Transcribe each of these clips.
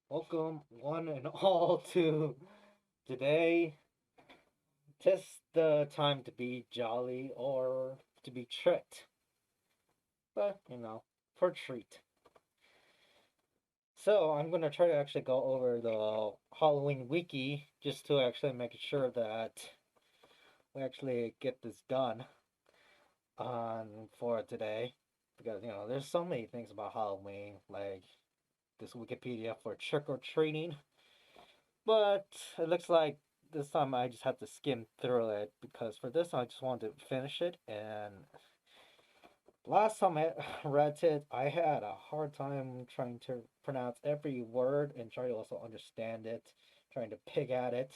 Welcome, one and all, to today. Tis the time to be jolly or to be tricked, but for a treat. So, I'm gonna try to actually go over the Halloween wiki just to actually make sure that we actually get this done on for today. Because, there's so many things about Halloween, like this Wikipedia for trick or treating. But it looks like this time I just had to skim through it because for this I just wanted to finish it. And last time I read it, I had a hard time trying to pronounce every word and try to also understand it, trying to pick at it.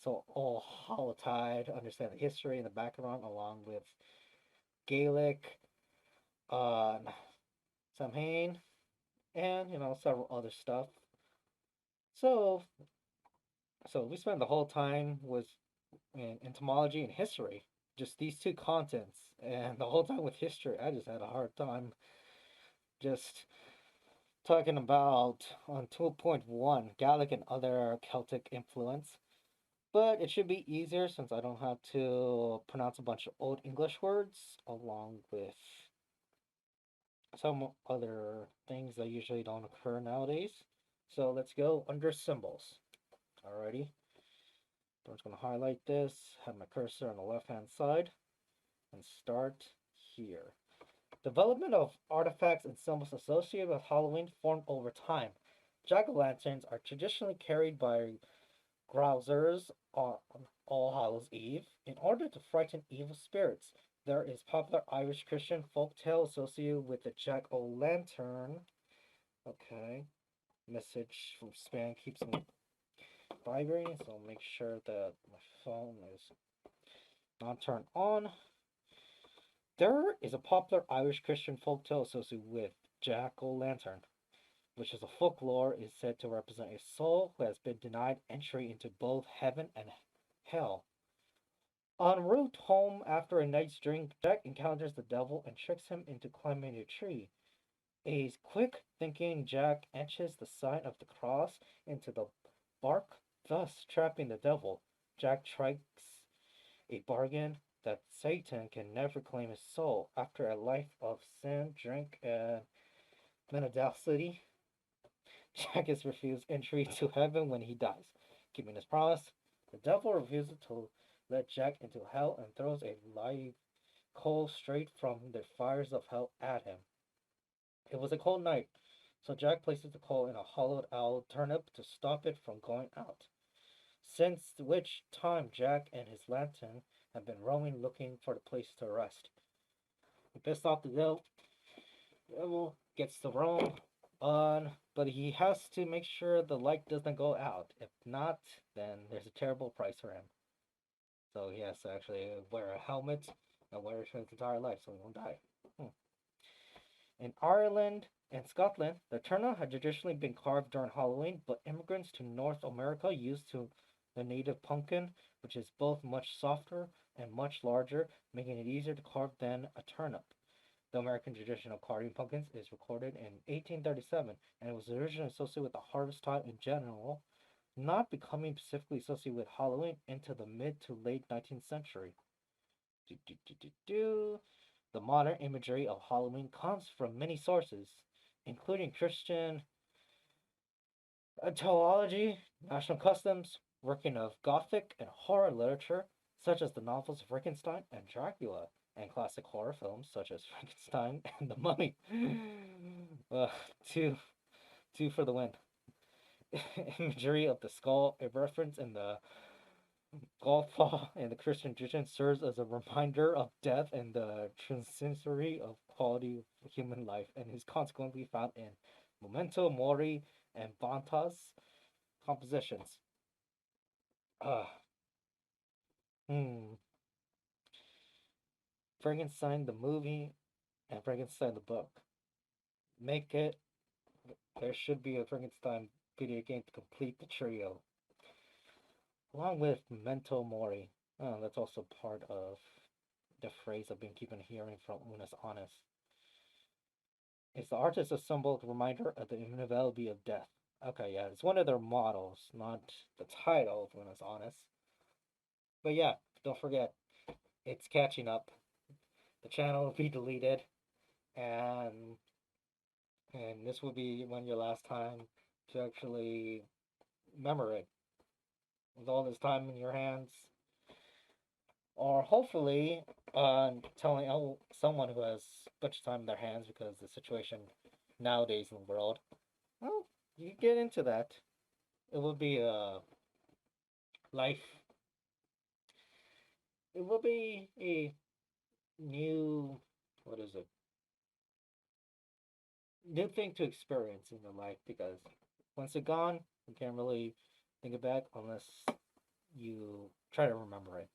So all Holotide, understand the history and the background along with Gaelic, uh, Samhain, and several other stuff. So so we spent the whole time with in entomology and history, just these two contents, and the whole time with history, I just had a hard time just talking about on 2.1 Gaelic and other Celtic influence. But it should be easier since I don't have to pronounce a bunch of old English words along with some other things that usually don't occur nowadays. So let's go under symbols. Alrighty. I'm just going to highlight this, have my cursor on the left hand side, and start here. Development of artifacts and symbols associated with Halloween formed over time. Jack-o'-lanterns are traditionally carried by grousers on All Hallows Eve in order to frighten evil spirits. There is popular Irish Christian folk tale associated with the jack-o'-lantern. Okay. Message from spam keeps me vibrating, so I'll make sure that my phone is not turned on. There is a popular Irish Christian folktale associated with Jack-o'-lantern, which is a folklore is said to represent a soul who has been denied entry into both heaven and hell. En route home after a night's drink, Jack encounters the devil and tricks him into climbing a tree. A quick thinking Jack etches the sign of the cross into the bark, thus trapping the devil. Jack strikes a bargain that Satan can never claim his soul after a life of sin, drink, and mentality. Jack is refused entry to heaven when he dies. Keeping his promise, the devil refuses to let Jack into hell and throws a live coal straight from the fires of hell at him. It was a cold night, so Jack places the coal in a hollowed out turnip to stop it from going out. Since which time Jack and his lantern have been roaming looking for the place to rest. He pissed off the devil gets to roam on, but he has to make sure the light doesn't go out. If not, then there's a terrible price for him. So he has to actually wear a helmet and wear it for his entire life so he won't die. In Ireland and Scotland, the turnip had traditionally been carved during Halloween, but immigrants to North America used to the native pumpkin, which is both much softer and much larger, making it easier to carve than a turnip. The American tradition of carving pumpkins is recorded in 1837 and it was originally associated with the harvest time in general, not becoming specifically associated with Halloween until the mid to late 19th century. Do, do, do, do, do. The modern imagery of Halloween comes from many sources, including Christian theology, national customs, working of Gothic and horror literature, such as the novels Frankenstein and Dracula, and classic horror films such as Frankenstein and The Mummy. uh, two, two for the win. Imagery of the skull, a reference in the Golfa in the Christian tradition, serves as a reminder of death and the transitory of quality of human life, and is consequently found in Memento Mori and Banta's compositions. Uh, hmm. Frankenstein the movie and Frankenstein the book. Make it. There should be a Frankenstein video game to complete the trio, along with Memento Mori. That's also part of the phrase I've been keeping hearing from Una's Honest. Is the artist a symbolic reminder of the inevitability of death? Okay, yeah, it's one of their models, not the title of Una's Honest. But yeah, don't forget, it's catching up. The channel will be deleted, and and this will be when your last time to actually remember it. With all this time in your hands, or hopefully telling someone who has much time in their hands because the situation nowadays in the world, well, you get into that. It will be a life. It will be a new, what is it? New thing to experience in your life because once it's gone, you can't really think it back unless you try to remember it.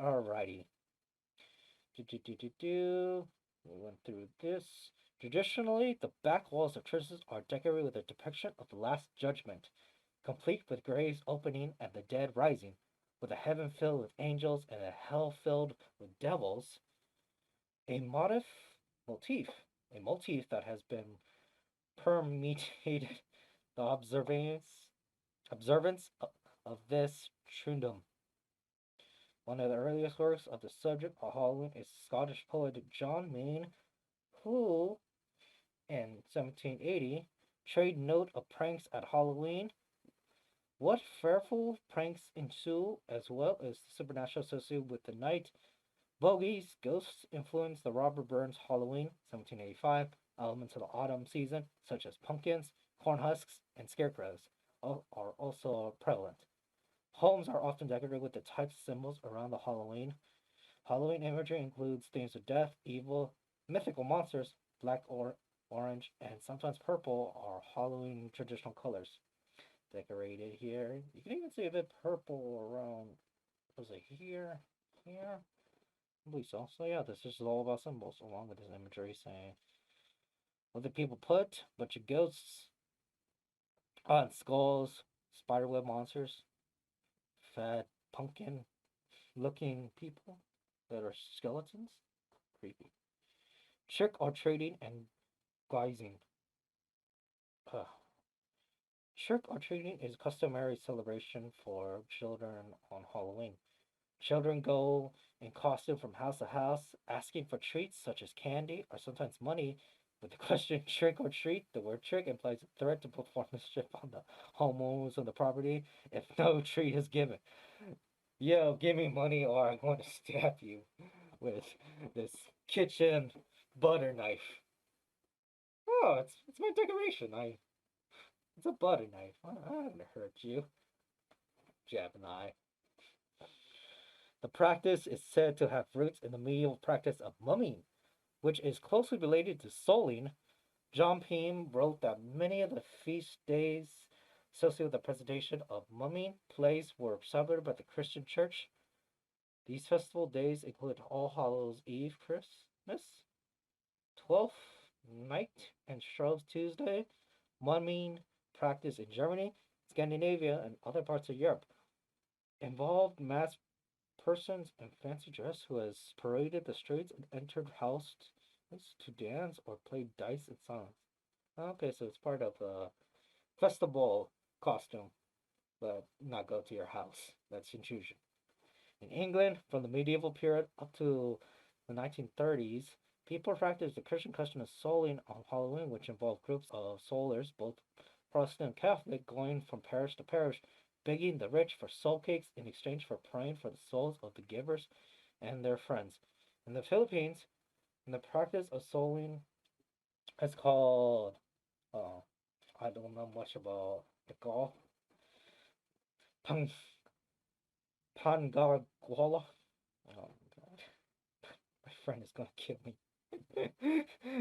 Alrighty. We went through this. Traditionally, the back walls of churches are decorated with a depiction of the Last Judgment, complete with graves opening and the dead rising, with a heaven filled with angels and a hell filled with devils. A motif, a motif that has been permeated the observance of this trundum. One of the earliest works of the subject of Halloween is Scottish poet John Mayne, who, in 1780, trade note of pranks at Halloween. What fearful pranks ensue, as well as the supernatural associated with the night. Bogies, ghosts influence the Robert Burns Halloween, 1785, elements of the autumn season, such as pumpkins, corn husks, and scarecrows, are also prevalent. Homes are often decorated with the types of symbols around the Halloween. Halloween imagery includes themes of death, evil, mythical monsters. Black or orange and sometimes purple are Halloween traditional colors. Decorated here. You can even see a bit purple around, was it here? Here? I believe so. So yeah, this is all about symbols along with this imagery saying what did people put? Bunch of ghosts on skulls, spiderweb monsters, fat pumpkin looking people that are skeletons. Creepy. Trick or treating and guising. Uh, Trick or treating is a customary celebration for children on Halloween. Children go in costume from house to house, asking for treats such as candy or sometimes money. With the question trick or treat, the word trick implies a threat to perform mischief on the homeowners of the property if no treat is given. Yo, give me money or I'm going to stab you with this kitchen butter knife. Oh, it's my decoration. It's a butter knife. I'm gonna hurt you. Jab an eye. The practice is said to have roots in the medieval practice of mumming, which is closely related to souling. John Pym wrote that many of the feast days associated with the presentation of mumming plays were celebrated by the Christian Church. These festival days include All Hallows Eve, Christmas, Twelfth Night, and Shrove Tuesday. Mumming practice in Germany, Scandinavia, and other parts of Europe involved mass persons in fancy dress who has paraded the streets and entered houses to dance or play dice in silence. Okay, so it's part of a festival costume, but not go to your house. That's intrusion. In England, from the medieval period up to the 1930s, people practiced the Christian custom of souling on Halloween, which involved groups of soulers, both Protestant and Catholic, going from parish to parish, begging the rich for soul cakes in exchange for praying for the souls of the givers and their friends. In the Philippines, the practice of souling is called, uh, I don't know much about the Gaul, Pang, Pangaguala. Oh, God. My friend is gonna kill me.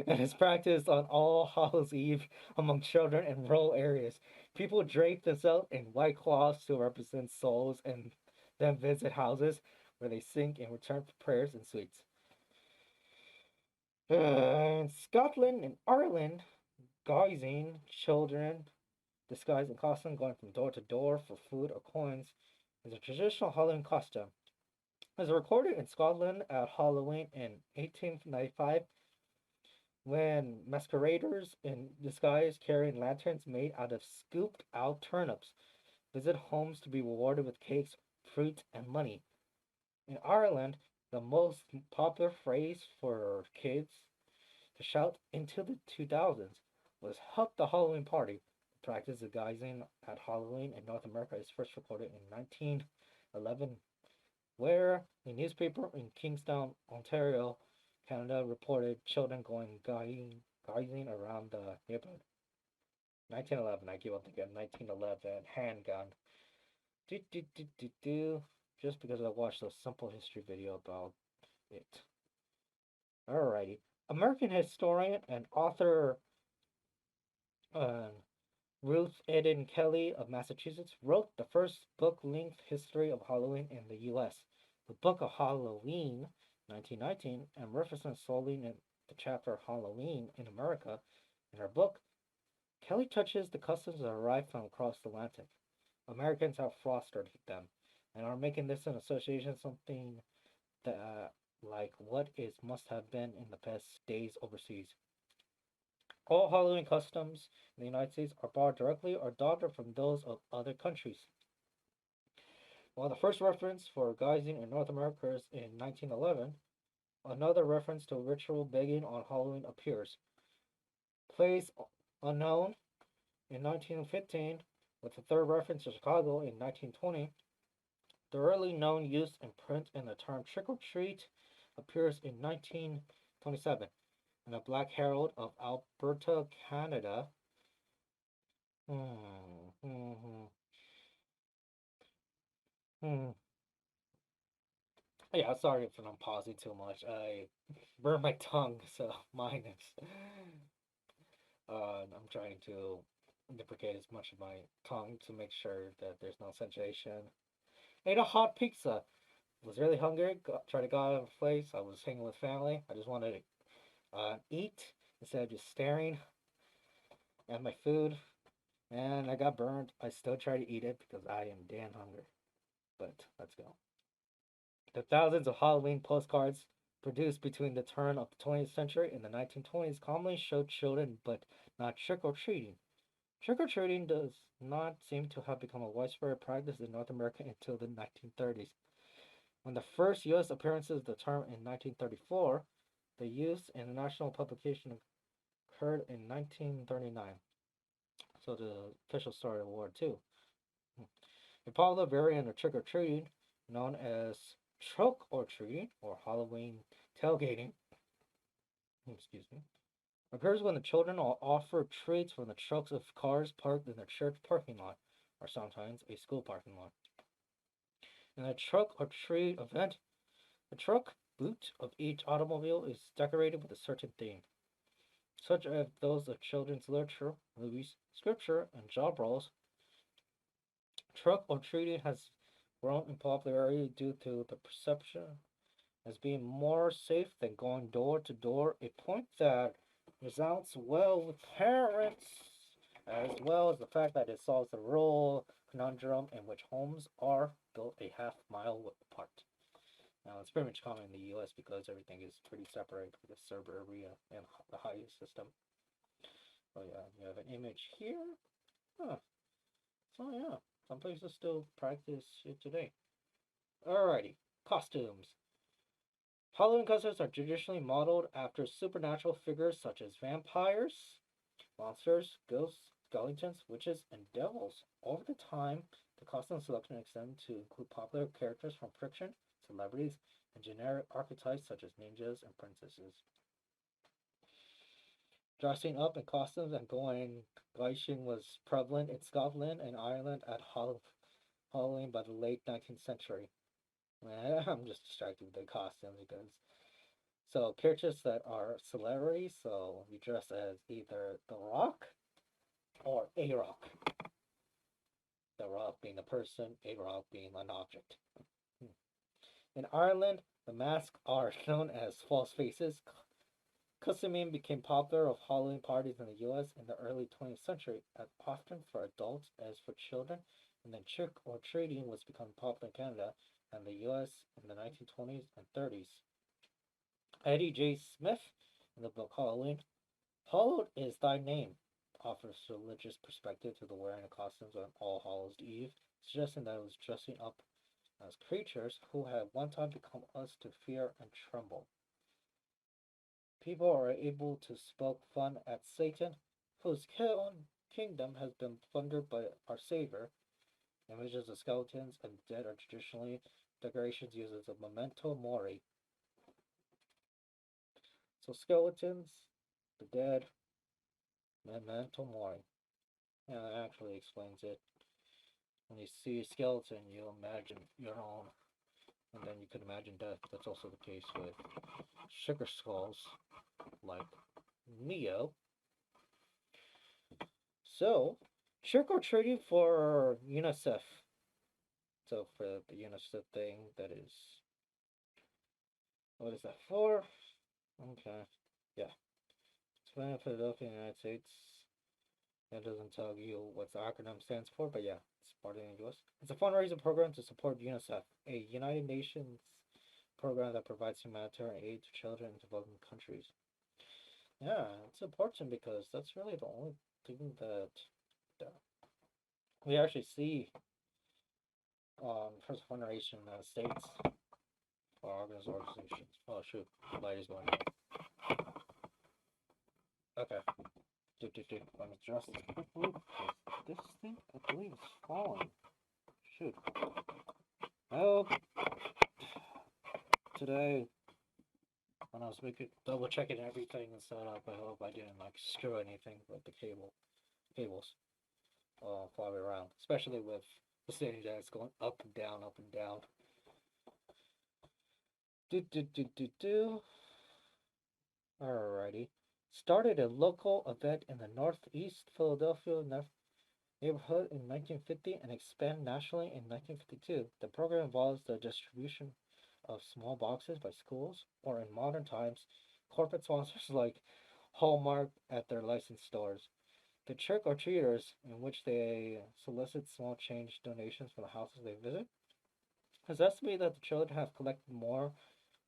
And is practiced on All Hallows Eve among children in rural areas. People drape themselves in white cloths to represent souls and then visit houses where they sing in return for prayers and sweets. In Scotland and Ireland, guising children disguised in costume, going from door to door for food or coins. is a traditional Halloween costume. It was recorded in Scotland at Halloween in 1895 when masqueraders in disguise carrying lanterns made out of scooped out turnips visit homes to be rewarded with cakes, fruit, and money. In Ireland, the most popular phrase for kids to shout into the 2000s was "Help the Halloween Party." The practice of guising at Halloween in North America is first recorded in 1911, where a newspaper in Kingstown, Ontario, Canada reported children going guising around the neighborhood. 1911, I give up again. 1911, handgun. Do, do, do, do, do. Just because I watched a simple history video about it. Alrighty. American historian and author uh, Ruth Eden Kelly of Massachusetts wrote the first book-length history of Halloween in the U.S. The Book of Halloween, 1919, and references solely in the chapter Halloween in America. In her book, Kelly touches the customs that arrived from across the Atlantic. Americans have fostered them and are making this an association something that like what is must have been in the past days overseas. All Halloween customs in the United States are borrowed directly or adopted from those of other countries. While the first reference for guising in North America is in 1911, another reference to ritual begging on Halloween appears. Place unknown in 1915, with the third reference to Chicago in 1920, the early known use in print in the term trick or treat appears in 1927 in the Black Herald of Alberta, Canada. Hmm, hmm, hmm, hmm. Yeah, sorry if I'm pausing too much. I burned my tongue, so mine is. I'm trying to deprecate as much of my tongue to make sure that there's no sensation. Ate a hot pizza. Was really hungry. Tried to go out of a place. I was hanging with family. I just wanted to eat instead of just staring at my food. And I got burned. I still try to eat it because I am damn hungry. But let's go. The thousands of Halloween postcards produced between the turn of the 20th century and the 1920s commonly showed children but not trick or treating. Trick or treating does not seem to have become a widespread practice in North America until the 1930s. When the first U.S. appearances of the term in 1934, the use in a national publication occurred in 1939. So the official start of World War II. A popular variant of trick or treating, known as trunk or treating or Halloween tailgating, excuse me, occurs when the children are offered treats from the trucks of cars parked in the church parking lot, or sometimes a school parking lot. In a truck or treat event, the truck boot of each automobile is decorated with a certain theme, such as those of children's literature, movies, scripture, and job roles. Truck or treating has grown in popularity due to the perception as being more safe than going door to door, a point that resounds well with parents, as well as the fact that it solves the rural conundrum in which homes are built a half mile apart. Now, it's pretty much common in the US because everything is pretty separate with the suburbia and the highway system. So, yeah, you have an image here. Huh. So, yeah, some places still practice it today. Alrighty, costumes. Halloween costumes are traditionally modeled after supernatural figures such as vampires, monsters, ghosts, skeletons, witches, and devils. Over the time, the costume selection extended to include popular characters from fiction, celebrities, and generic archetypes such as ninjas and princesses. Dressing up in costumes and going guishing was prevalent in Scotland and Ireland at Halloween by the late 19th century. I'm just distracted with the costumes because so characters that are celebrities, so you dress as either The Rock or A Rock. The Rock being a person, A Rock being an object. In Ireland, the masks are known as false faces. Costuming became popular of Halloween parties in the U.S. in the early 20th century, as often for adults as for children, and then trick or treating was becoming popular in Canada and the US in the 1920s and 30s. Eddie J. Smith, in the book Halloween, Hallowed is Thy Name, offers religious perspective to the wearing of costumes on All Hallows Eve, suggesting that it was dressing up as creatures who had one time become us to fear and tremble. People are able to poke fun at Satan, whose kingdom has been plundered by our Savior. Images of skeletons and dead are traditionally decorations used as a memento mori. So skeletons, the dead, memento mori. Yeah, that actually explains it. When you see a skeleton, you imagine your own, and then you can imagine death. That's also the case with sugar skulls, like Neo. So, trick or treating for UNICEF. So for the UNICEF thing, that is, what is that for? Okay, yeah, it's planned in Philadelphia, United States. That doesn't tell you what the acronym stands for, but yeah, it's part of the US. It's a fundraising program to support UNICEF, a United Nations program that provides humanitarian aid to children in developing countries. Yeah, it's important because that's really the only thing that we actually see first fundraising in the States for organizations. Oh shoot, the light is going on. Okay, let me adjust this quickly. This thing, I believe, is falling. Shoot. Oh, today when I was making double checking everything and set up, I hope I didn't like screw anything with the cables fly around, especially with the stage that's going up and down, up and down. Do. Alrighty. Started a local event in the Northeast Philadelphia neighborhood in 1950 and expanded nationally in 1952. The program involves the distribution of small boxes by schools or in modern times, corporate sponsors like Hallmark at their licensed stores. The trick or treaters, in which they solicit small change donations from the houses they visit, has estimated that the children have collected more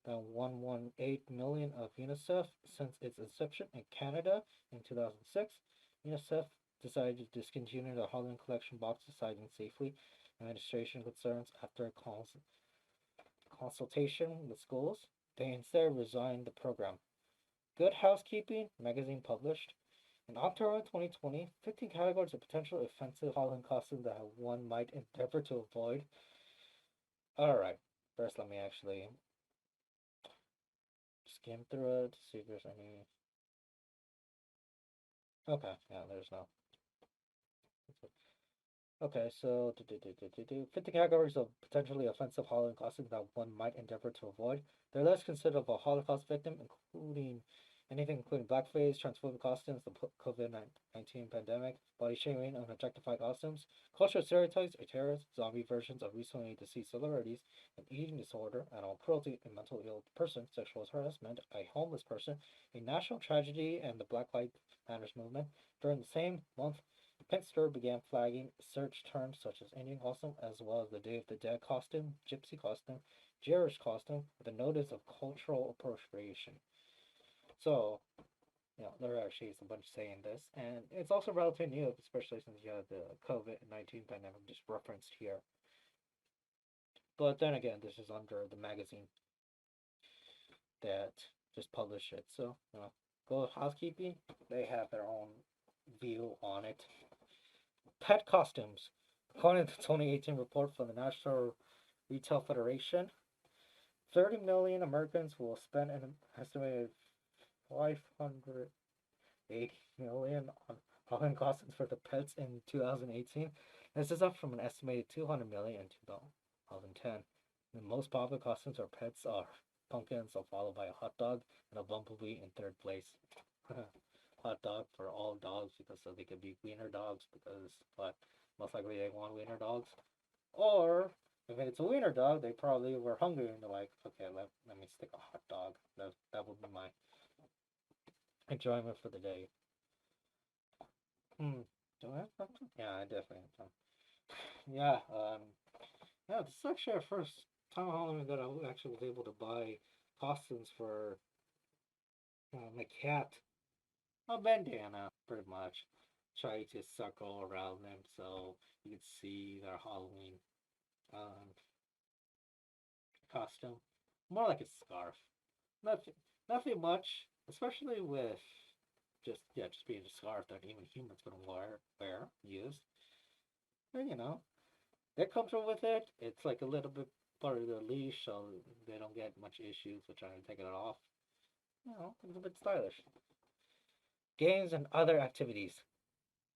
than 118 million of UNICEF since its inception in Canada in 2006. UNICEF decided to discontinue the Halloween collection boxes, citing safety administration concerns after a consultation with schools. They instead resigned the program. Good Housekeeping magazine published in October 2020 15 categories of potential offensive Halloween costumes that one might endeavor to avoid. Alright, first let me actually skim through it to see if there's any. Okay, yeah, there's no. Okay, so 50 categories of potentially offensive Holocaust costumes that one might endeavor to avoid. Their list consists of a Holocaust victim, including anything including blackface, transphobic costumes, the COVID-19 pandemic, body shaming, and objectified costumes, cultural stereotypes, a terrorist, zombie versions of recently deceased celebrities, an eating disorder, animal cruelty, a mentally ill person, sexual harassment, a homeless person, a national tragedy, and the Black Lives Matter movement. During the same month, Pinster began flagging search terms such as Indian costume as well as the Day of the Dead costume, Gypsy costume, Jewish costume, with a notice of cultural appropriation. So, there actually is a bunch saying this, and it's also relatively new, especially since you have the COVID-19 pandemic just referenced here. But then again, this is under the magazine that just published it. So, Go Housekeeping, they have their own view on it. Pet costumes. According to the 2018 report from the National Retail Federation, 30 million Americans will spend an estimated 580 million on Halloween costumes for the pets in 2018. This is up from an estimated 200 million in 2010. The most popular costumes for pets are pumpkins, followed by a hot dog and a bumblebee in third place. Hot dog for all dogs because so they could be wiener dogs because what most likely they want wiener dogs. Or if it's a wiener dog, they probably were hungry and they're like, okay, let me stick a hot dog. That would be my enjoyment for the day. Do I have something? Yeah, I definitely have some. Yeah, yeah, this is actually our first time on Halloween that I actually was able to buy costumes for my cat. A bandana, pretty much. Try to circle around them so you can see their Halloween um, costume. More like a scarf. Nothing, nothing much, especially with just being a scarf that even humans would use. And they're comfortable with it. It's like a little bit part of their leash, so they don't get much issues with trying to take it off. It's a bit stylish. Games and other activities.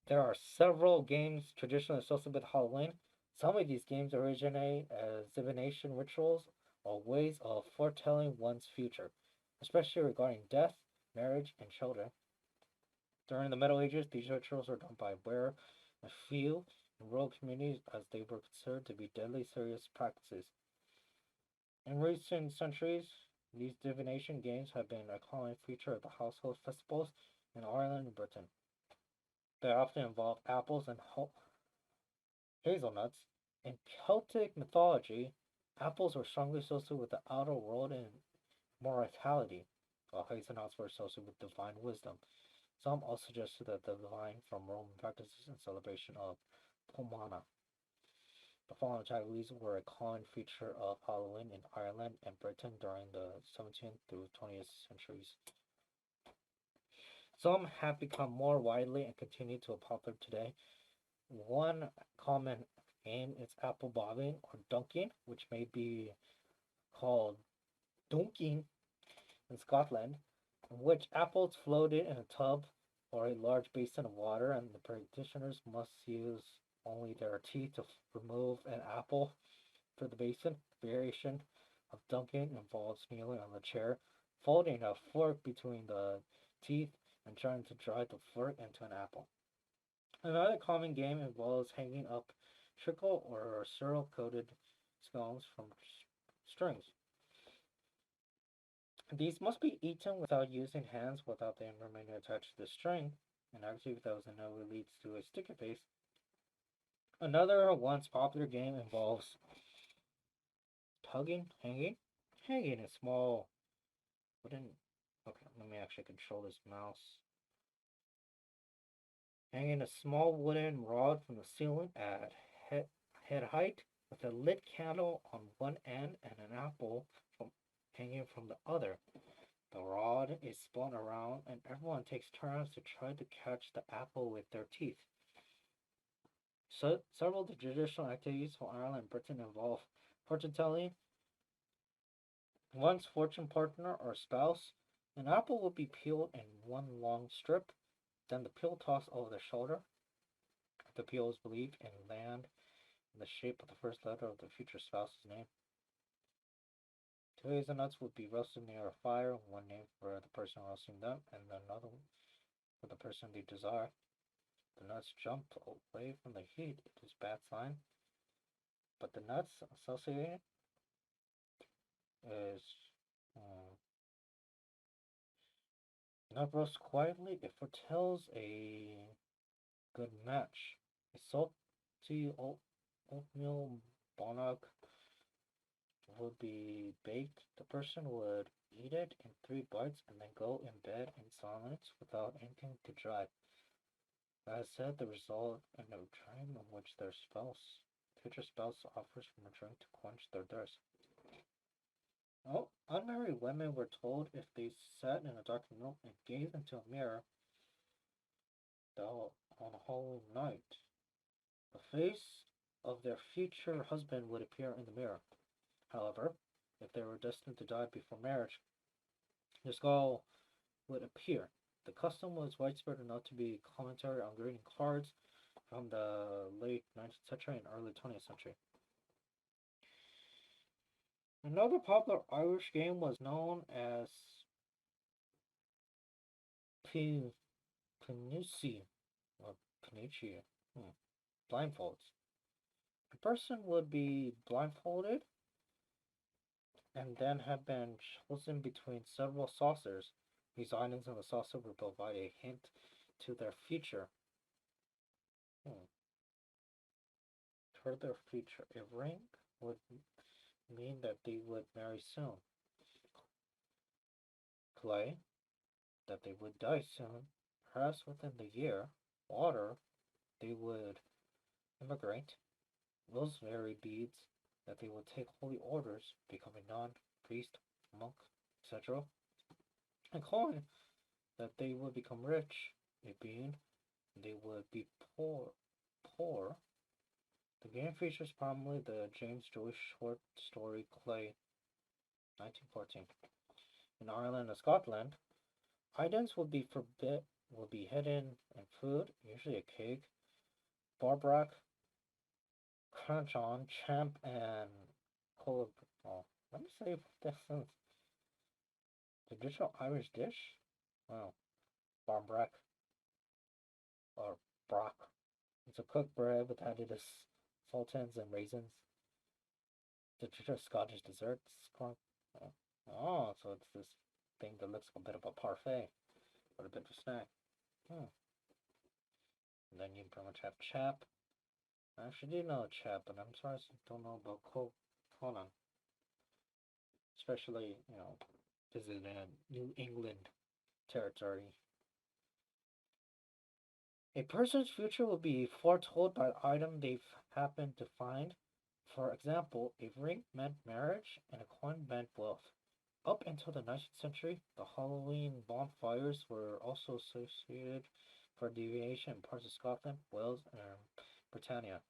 There are several games traditionally associated with Halloween. Some of these games originate as divination rituals or ways of foretelling one's future, especially regarding death, marriage, and children. During the Middle Ages, these rituals were done by a few in rural communities as they were considered to be deadly serious practices. In recent centuries, these divination games have been a common feature of the household festivals in Ireland and Britain. They often involve apples and hazelnuts. In Celtic mythology, apples were strongly associated with the outer world and mortality, while hazelnuts were associated with divine wisdom. Some also suggested that the divine from Roman practices in celebration of Pomona. The fallen Chinese were a common feature of Halloween in Ireland and Britain during the 17th through 20th centuries. Some have become more widely and continue to be popular today. One common game is apple bobbing or dunking, which may be called dunking in Scotland, in which apples floated in a tub or a large basin of water, and the practitioners must use only their teeth to remove an apple for the basin. Variation of dunking involves kneeling on the chair, folding a fork between the teeth, and trying to drive the fork into an apple. Another common game involves hanging up treacle or syrup coated scones from strings. These must be eaten without using hands without them remaining attached to the string, an activity that was inevitably leads to a sticky face. Another once popular game involves hanging. Hanging a small wooden. Okay, let me actually control this mouse. Hanging a small wooden rod from the ceiling at head, head height with a lit candle on one end and an apple from hanging from the other. The rod is spun around and everyone takes turns to try to catch the apple with their teeth. So, several of the traditional activities for Ireland and Britain involve fortune telling, one's fortune partner or spouse. An apple will be peeled in one long strip, then the peel tossed over the shoulder. The peel is believed in land in the shape of the first letter of the future spouse's name. Two hazelnuts would be roasted near a fire, one named for the person roasting them, and another for the person they desire. The nuts jump away from the heat. It is bad sign, but the nuts associated is uh, nut roast quietly. It foretells a good match. A salty oatmeal bonnock would be baked. The person would eat it in 3 bites and then go in bed in silence without anything to drive. As said, the result in a dream in which their future spouse, offers from a drink to quench their thirst. Oh, unmarried women were told if they sat in a dark room and gazed into a mirror on a Halloween night, the face of their future husband would appear in the mirror. However, if they were destined to die before marriage, their skull would appear. The custom was widespread enough to be commentary on greeting cards from the late 19th century and early 20th century. Another popular Irish game was known as Pinusi or Pinichi, blindfolds. A person would be blindfolded and then have been chosen between several saucers. These items in the saucer would provide a hint to their future. Hmm. further feature a ring would mean that they would marry soon. Clay, that they would die soon, perhaps within the year. Water, they would immigrate. Rosemary beads, that they would take holy orders, become a nun, priest, monk, etc. And coin, that they would become rich. A bean, they would be poor. Poor. The game features primarily the James Joyce short story Clay, 1914. In Ireland and Scotland, items would be hidden in food, usually a cake, barbrack, crunch on, champ, and cola. Oh, let me say this is traditional Irish dish. Wow, barbrack or brock. It's a cooked bread with added sultans and raisins. The traditional Scottish dessert. Scrunk. Oh, so it's this thing that looks like a bit of a parfait or a bit of a snack. Hmm. And then you pretty much have chap. I actually do know chap, but I'm sorry I don't know about Conan. Especially, visiting New England territory. A person's future will be foretold by the item they've happened to find. For example, a ring meant marriage and a coin meant wealth. Up until the 19th century, the Halloween bonfires were also associated for deviation in parts of Scotland, Wales, and Britannia.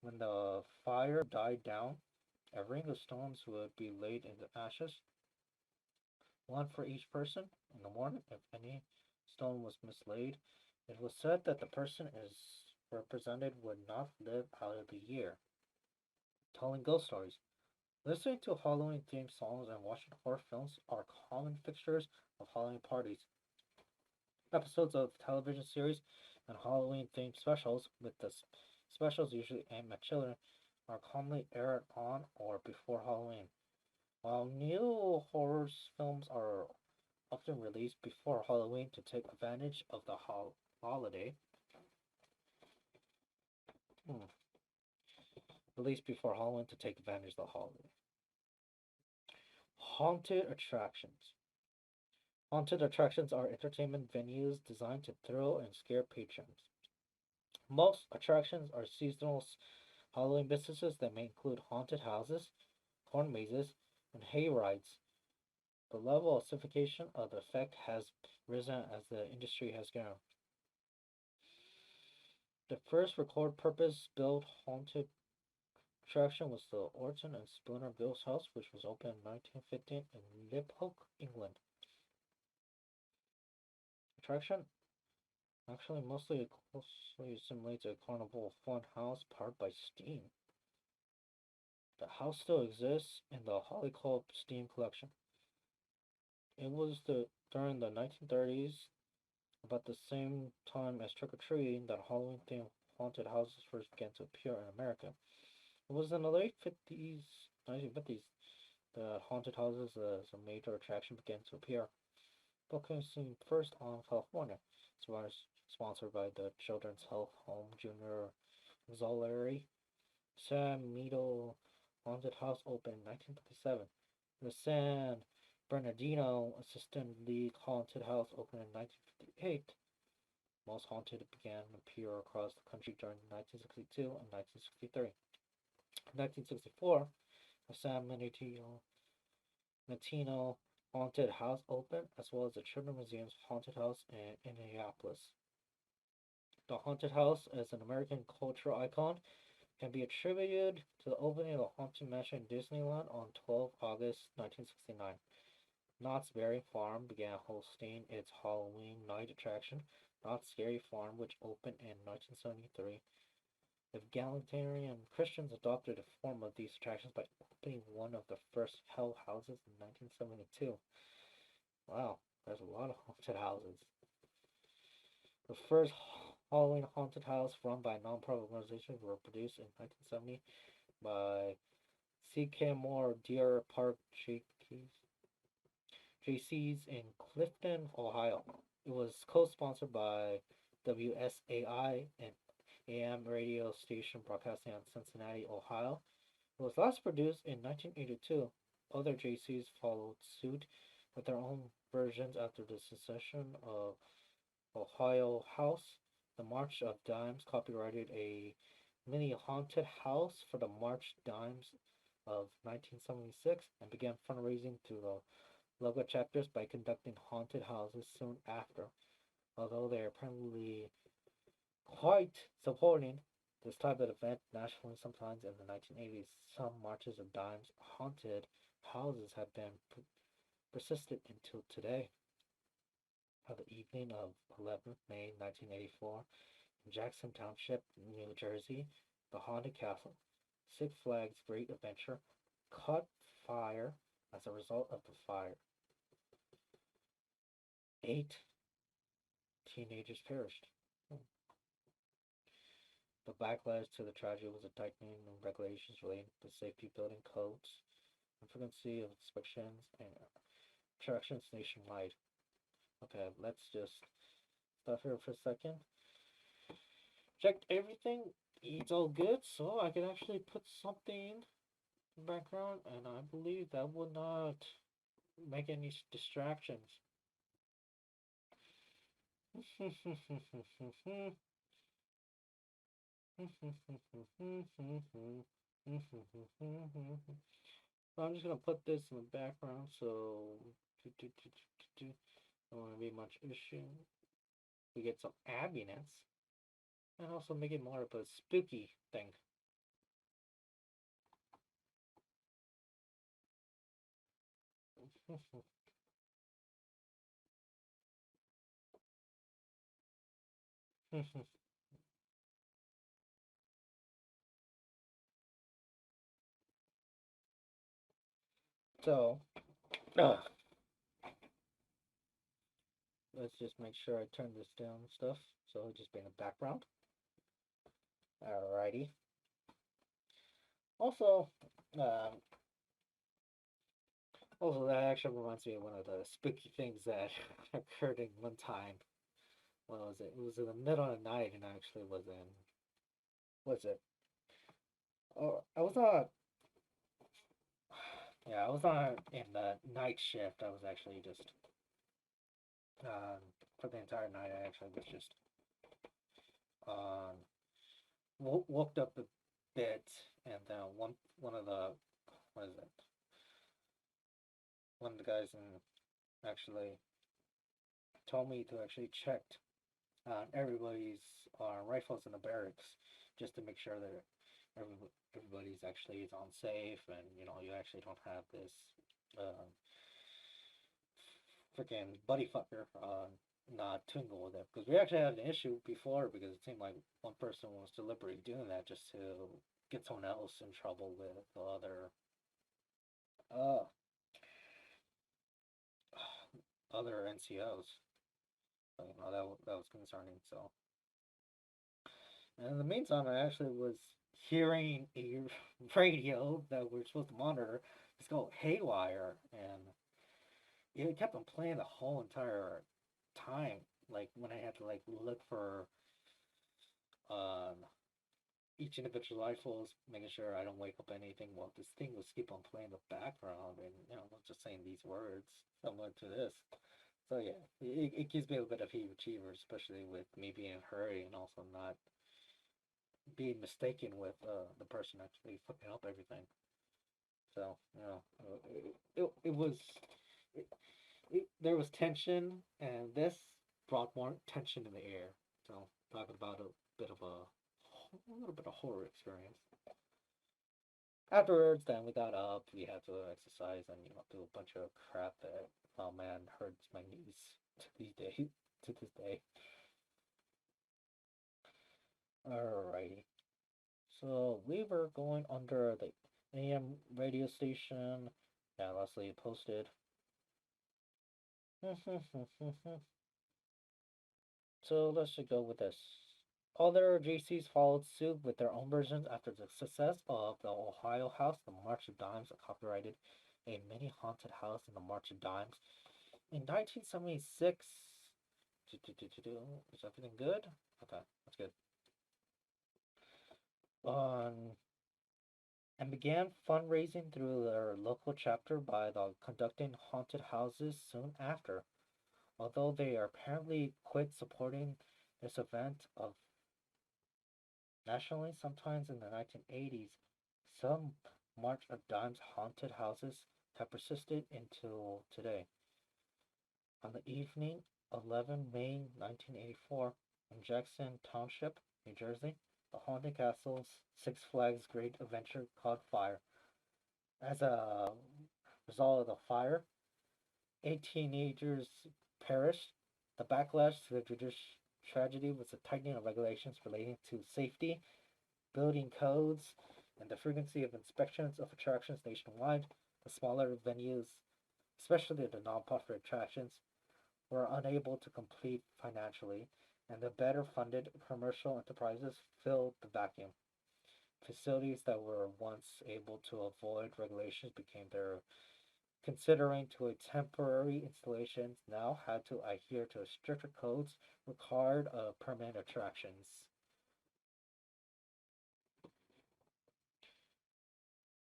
When the fire died down, a ring of stones would be laid in the ashes, one for each person. In the morning, if any stone was mislaid, it was said that the person is represented would not live out of the year. Telling ghost stories. Listening to Halloween themed songs and watching horror films are common fixtures of Halloween parties. Episodes of television series and Halloween themed specials, with the specials usually aimed at children, are commonly aired on or before Halloween. While new horror films are often released before Halloween to take advantage of the holiday, hmm, released before Halloween to take advantage of the holiday. Haunted attractions. Haunted attractions are entertainment venues designed to thrill and scare patrons. Most attractions are seasonal Halloween businesses that may include haunted houses, corn mazes, and hay rides. The level of sophistication of the effect has risen as the industry has grown. The first record purpose built haunted attraction was the Orton and Spooner Ghost House, which was opened in 1915 in Liphook, England. Attraction actually mostly closely simulates a carnival fun house powered by steam. The house still exists in the Hollycombe Steam Collection. It was during the 1930s, about the same time as trick or treating, that Halloween themed haunted houses first began to appear in America. It was in the late 50s, 1950s, that haunted houses as a major attraction began to appear, focusing first on California. It was sponsored by the Children's Health Home Junior Auxiliary. San Mito Haunted House opened in 1957. The San Bernardino Assistant League Haunted House opened in 1958. Most haunted began to appear across the country during 1962 and 1963. In 1964, the San Latino Haunted House opened, as well as the Children's Museum's Haunted House in Indianapolis. The Haunted House, as an American cultural icon, can be attributed to the opening of the Haunted Mansion in Disneyland on 12 August 1969. Knott's Berry Farm began hosting its Halloween night attraction, Knott's Scary Farm, which opened in 1973. Egalitarian Christians adopted a form of these attractions by opening one of the first hell houses in 1972. Wow, there's a lot of haunted houses. The first Halloween haunted house run by a non-profit organization were produced in 1970 by C.K. Moore Deer Park JC's in Clifton, Ohio. It was co-sponsored by WSAI and AM radio station broadcasting on Cincinnati, Ohio. It was last produced in 1982. Other JCs followed suit with their own versions after the secession of Ohio House. The March of Dimes copyrighted a mini haunted house for the March Dimes of 1976 and began fundraising through the local chapters by conducting haunted houses soon after. Although they are apparently quite supporting this type of event nationally sometimes in the 1980s, some marches of dimes haunted houses have been persisted until today. On the evening of 11th May 1984, in Jackson Township, New Jersey, the haunted castle, Six Flags Great Adventure, caught fire. As a result of the fire, 8 teenagers perished. The backlash to the tragedy was a tightening of regulations relating to safety building codes and frequency of inspections and attractions nationwide. Okay, let's just stop here for a second. Checked everything. It's all good, so I can actually put something in the background, and I believe that will not make any distractions. So I'm just gonna put this in the background so don't want to be much issue. We get some ambience and also make it more of a spooky thing. So, let's just make sure I turn this down and stuff. So it'll just be in the background. Alrighty. Also, um, also that actually reminds me of one of the spooky things that occurred in one time. What was it? It was in the middle of the night, and I actually was in. What's it? Oh, I was not. Yeah, I was not in the night shift. I was actually just for the entire night. I actually was just um woke up a bit, and then one of the what is it? One of the guys in actually told me to actually check everybody's rifles in the barracks just to make sure that everybody's actually is on safe, and you actually don't have this uh, freaking buddy fucker not tingle with it, because we actually had an issue before because it seemed like one person was deliberately doing that just to get someone else in trouble with the uh other NCOs. So, that was concerning. So, and in the meantime, I actually was hearing a radio that we're supposed to monitor. It's called Haywire, and it kept on playing the whole entire time. Like when I had to like look for um each individual rifles, making sure I don't wake up anything. Well, this thing was keep on playing the background, and just saying these words similar to this. So yeah, it gives me a bit of heebie-jeebers, especially with me being in a hurry and also not being mistaken with the person actually fucking up everything. So it was it, there was tension, and this brought more tension in the air. So talking about a bit of a little bit of horror experience. Afterwards, then we got up. We had to exercise and do a bunch of crap that, oh man, hurts my knees to these days. To this day. Alrighty. So we were going under the AM radio station. Yeah, Leslie posted. So let's just go with this. Other JCs followed suit with their own versions after the success of the Ohio House, the March of Dimes, copyrighted a mini haunted house in the March of Dimes. In 1976, is everything good? Okay, that's good. on and began fundraising through their local chapter by conducting haunted houses soon after. Although they apparently quit supporting this event of nationally sometimes in the 1980s, some March of Dimes haunted houses have persisted until today. On the evening 11 May 1984 in Jackson Township, New Jersey, the haunted castle's Six Flags Great Adventure caught fire. As a result of the fire, 8 teenagers perished. The backlash to the tragedy was the tightening of regulations relating to safety, building codes, and the frequency of inspections of attractions nationwide. The smaller venues, especially the non-profit attractions, were unable to compete financially, and the better funded commercial enterprises filled the vacuum. Facilities that were once able to avoid regulations became their considering to a temporary installations now had to adhere to stricter codes required of permanent attractions.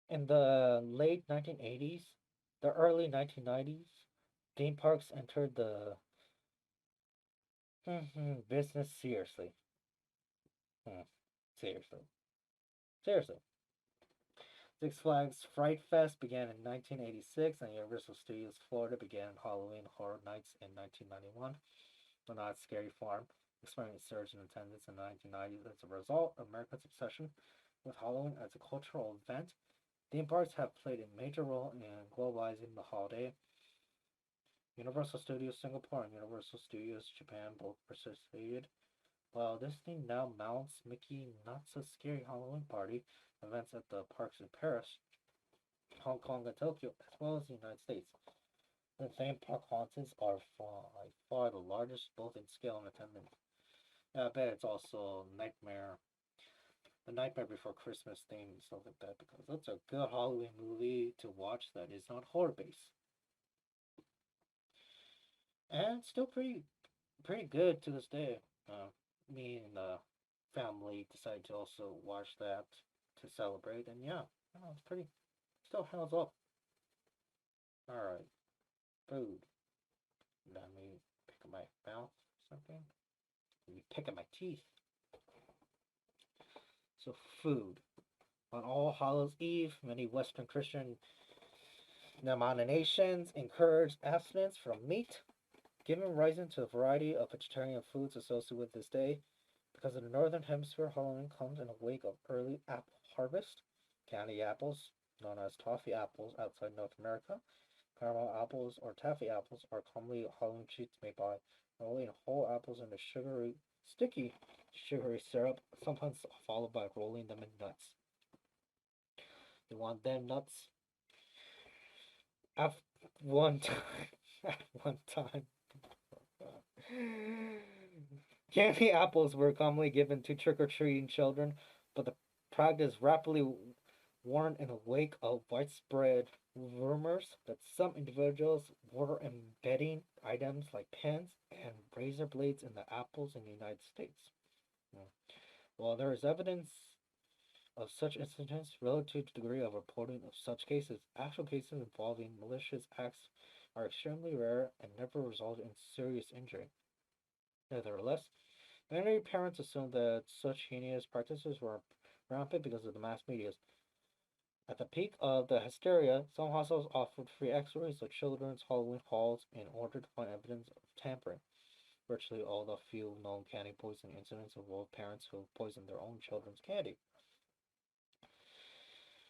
In the late 1980s, the early 1990s, theme parks entered the business seriously. Hmm, seriously. Seriously. Six Flags Fright Fest began in 1986, and Universal Studios Florida began Halloween Horror Nights in 1991. The Not Scary Farm experienced a surge in attendance in the 1990s as a result of America's obsession with Halloween as a cultural event. Theme parks have played a major role in globalizing the holiday. Universal Studios Singapore and Universal Studios Japan both participated, while Disney now mounts Mickey Not So Scary Halloween Party events at the parks in Paris, Hong Kong, and Tokyo, as well as the United States. The theme park hauntings are by far the largest both in scale and attendance. I bet it's also the Nightmare Before Christmas theme and stuff like that because that's a good Halloween movie to watch that is not horror based and still pretty good to this day. Me and the family decided to also watch that to celebrate, and yeah, it's pretty still held up. All right, food. Let me pick up my mouth or something. Let me pick up my teeth. So food. On All Hallows Eve, many Western Christian denominations encourage abstinence from meat, giving rise to a variety of vegetarian foods associated with this day. Because of the Northern Hemisphere, Halloween comes in a wake of early apple harvest. Candy apples, known as toffee apples outside North America, caramel apples or taffy apples are commonly Halloween treats made by rolling whole apples into sticky sugary syrup, sometimes followed by rolling them in nuts. You want them nuts? At one time, at one time, candy apples were commonly given to trick-or-treating children, but the practice rapidly warned in the wake of widespread rumors that some individuals were embedding items like pens and razor blades in the apples in the United States. While there is evidence of such incidents relative to the degree of reporting of such cases, actual cases involving malicious acts are extremely rare and never result in serious injury. Nevertheless, many parents assume that such heinous practices were rampant because of the mass media. At the peak of the hysteria, some hospitals offered free x-rays of children's Halloween halls in order to find evidence of tampering. Virtually all the few known candy poisoning incidents involve parents who poisoned their own children's candy.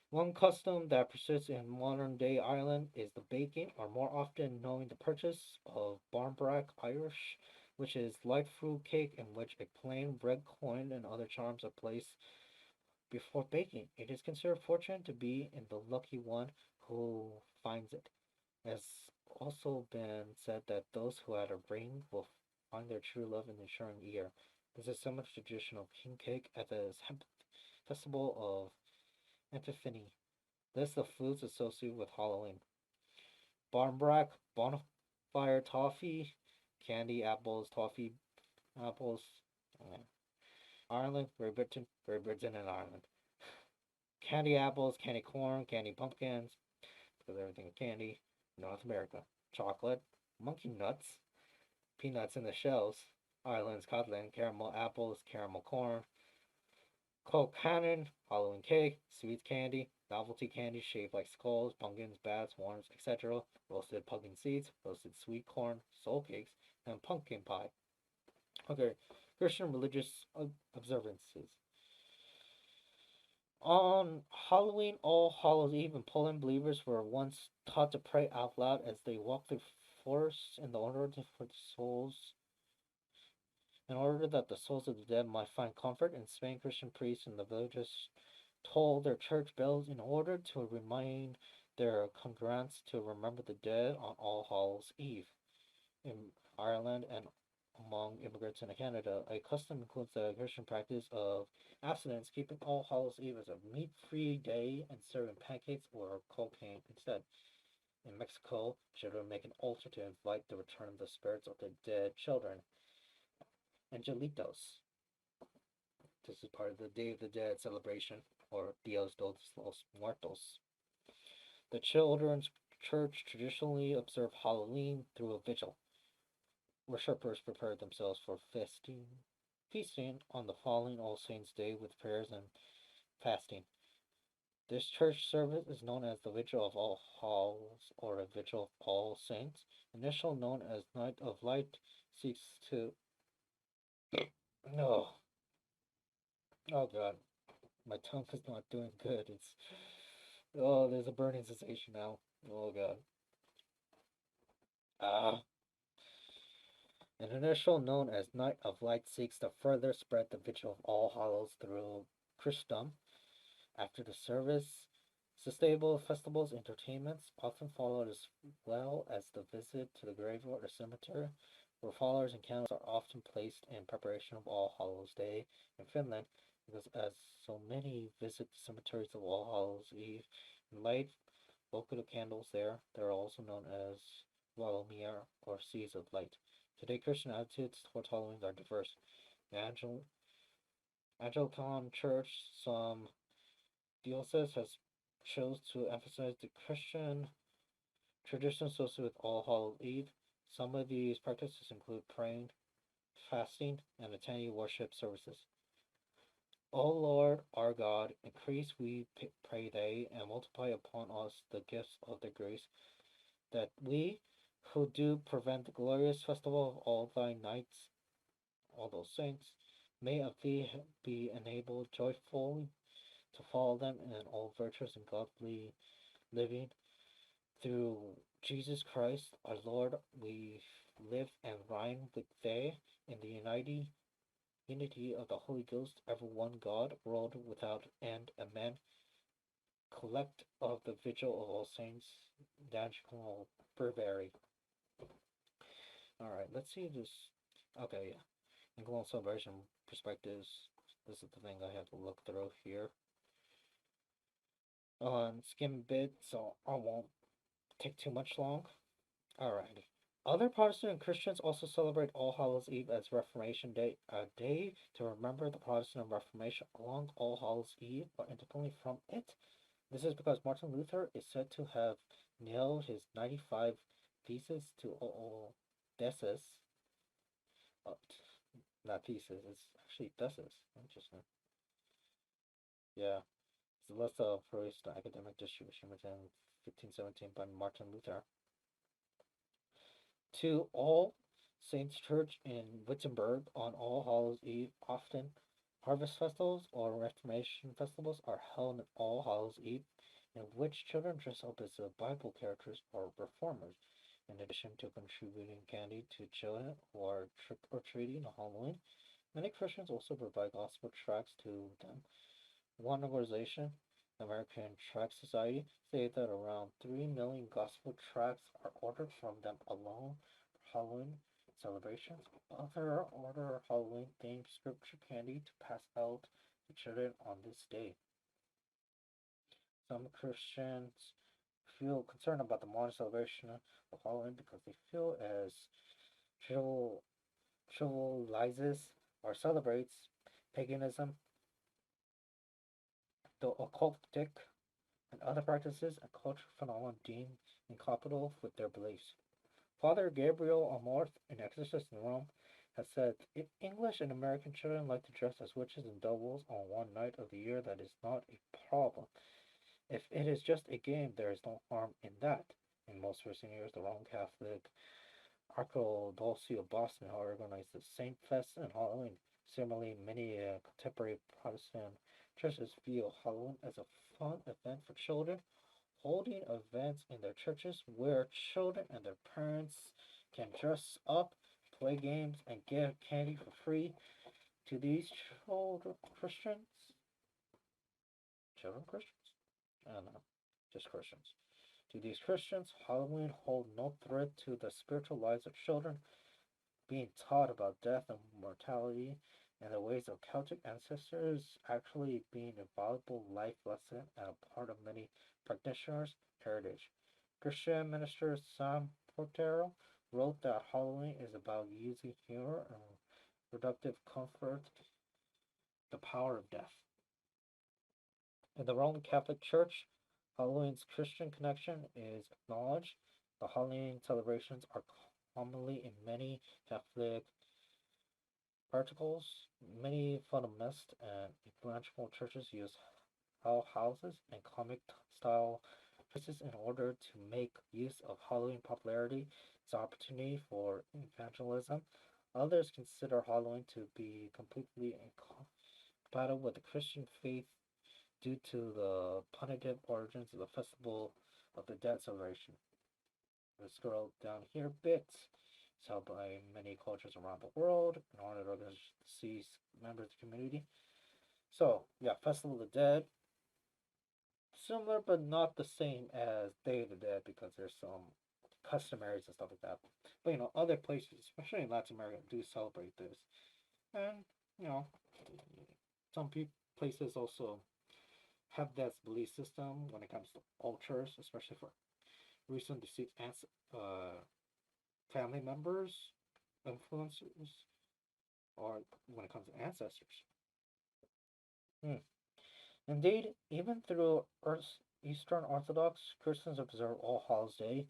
One custom that persists in modern-day Ireland is the baking, or more often known the purchase of barmbrack Irish, which is light fruit cake in which a plain red coin and other charms are placed before baking. It is considered fortunate to be in the lucky one who finds it. It has also been said that those who had a ring will find their true love in the ensuing year. This is similar to the tradition of king cake at the festival of Epiphany. List of foods associated with Halloween: barmbrack, bonfire toffee, candy apples, toffee apples. uh, Ireland, Great Britain and Ireland. Candy apples, candy corn, candy pumpkins, because everything is candy. North America. Chocolate, monkey nuts, peanuts in the shells. Ireland, Scotland, caramel apples, caramel corn, coke cannon, Halloween cake, sweet candy, novelty candy shaped like skulls, pumpkins, bats, worms, etc. Roasted pumpkin seeds, roasted sweet corn, soul cakes, and pumpkin pie. Okay, Christian religious observances. On Halloween, All Hallows Eve in Poland, believers were once taught to pray out loud as they walked through forests in the order for the souls, in order that the souls of the dead might find comfort. In Spain, Christian priests in the villages tolled their church bells in order to remind their congregants to remember the dead on All Hallows Eve. In Ireland and among immigrants in Canada, a custom includes the Christian practice of abstinence, keeping All Hallows Eve as a meat-free day and serving pancakes or cocaine instead. In Mexico, children make an altar to invite the return of the spirits of the dead children. Angelitos. This is part of the Day of the Dead celebration, or Dios de los Muertos. The children's church traditionally observe Halloween through a vigil. Worshippers prepared themselves for feasting on the following All Saints' Day with prayers and fasting. This church service is known as the Vigil of All Hallows or a Vigil of All Saints. Initial known as Night of Light seeks to oh oh god, my tongue is not doing good. It's there's a burning sensation now. Oh god. Ah. An initial known as Night of Light seeks to further spread the Vigil of All Hallows through Christendom. After the service, sustainable festivals, entertainments often followed as well as the visit to the graveyard or cemetery, where flowers and candles are often placed in preparation of All Hallows Day in Finland, because as so many visit the cemeteries of All Hallows Eve and light local candles there, they are also known as Valomir or Seas of Light. Today, Christian attitudes toward Halloween are diverse. The Anglican Church, some diocese has chose to emphasize the Christian tradition associated with All Hallows Eve. Some of these practices include praying, fasting, and attending worship services. O Lord our God, increase, we pray thee, and multiply upon us the gifts of the grace, that we who do prevent the glorious festival of all thy knights, all those saints, may of thee be enabled joyfully to follow them in all virtuous and godly living. Through Jesus Christ our Lord, we live and reign with thee in the unity of the Holy Ghost, ever one God, world without end. Amen. Collect of the Vigil of All Saints, Daniel Burberry. Alright, let's see this. Okay, yeah. In global celebration perspectives, this is the thing I have to look through here. Skim a bit, so I won't take too much long. Alright. Other Protestant and Christians also celebrate All Hallows Eve as Reformation Day, a day to remember the Protestant Reformation along All Hallows Eve or independently from it. This is because Martin Luther is said to have nailed his 95 theses to all theses. Uh, Not theses, it's actually theses. Interesting. Yeah. It's the list of first academic distribution within 1517 by Martin Luther. To All Saints Church in Wittenberg on All Hallows Eve, often harvest festivals or Reformation festivals are held on All Hallows Eve, in which children dress up as Bible characters or reformers. In addition to contributing candy to children or trick or treating on Halloween, many Christians also provide gospel tracts to them. One organization, the American Tract Society, stated that around 3 million gospel tracts are ordered from them alone for Halloween celebrations. Others order Halloween themed scripture candy to pass out to children on this day. Some Christians feel concerned about the modern celebration of Halloween because they feel as trivializes or celebrates paganism the occultic, and other practices and cultural phenomena deemed incompatible with their beliefs. Father Gabriel Amorth, an exorcist in Rome, has said, if English and American children like to dress as witches and devils on one night of the year, that is not a problem. If it is just a game, there is no harm in that. In most recent years, the Roman Catholic Archdiocese of Boston organized the Saint Fest and Halloween. Similarly, many contemporary Protestant churches view Halloween as a fun event for children, holding events in their churches where children and their parents can dress up, play games, and give candy for free to these children Christians. Children Christians? I don't know. Just Christians. To these Christians, Halloween holds no threat to the spiritual lives of children, being taught about death and mortality and the ways of Celtic ancestors actually being a valuable life lesson and a part of many practitioners' heritage. Christian minister Sam Portero wrote that Halloween is about using humor and reductive comfort, the power of death. In the Roman Catholic Church, Halloween's Christian connection is acknowledged. The Halloween celebrations are commonly in many Catholic articles. Many fundamentalist and evangelical churches use Hell houses and comic style pieces in order to make use of Halloween popularity as an opportunity for evangelism. Others consider Halloween to be completely incompatible with the Christian faith due to the punitive origins of the Festival of the Dead celebration. Let's scroll down here a bit. It's held by many cultures around the world in order to see members of the community. So, yeah, Festival of the Dead, similar but not the same as Day of the Dead because there's some customaries and stuff like that. But other places, especially in Latin America, do celebrate this, and you know, some places also have that belief system when it comes to altars, especially for recent deceased family members, influencers, or when it comes to ancestors. Hmm. Indeed, even through Eastern Orthodox, Christians observe All Hallows Day.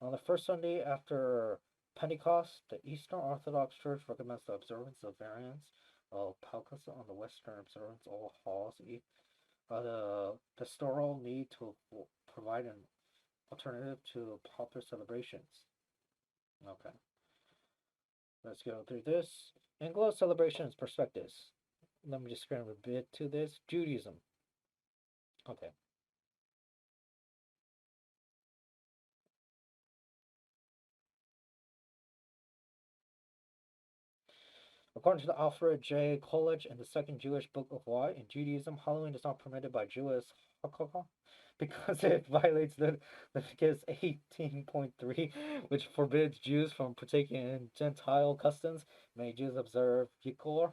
On the first Sunday after Pentecost, the Eastern Orthodox Church recommends the observance of variants of Palkasa on the Western observance All Hallows Eve. The pastoral need to provide an alternative to popular celebrations. Okay, let's go through this. Anglo celebrations perspectives. Let me just screen a bit to this. Judaism. Okay. According to the Alfred J. Coolidge in the Second Jewish Book of Law, in Judaism, Halloween is not permitted by Jewish Hakaka because it violates Leviticus 18.3, which forbids Jews from partaking in Gentile customs. Many Jews observe Yikor,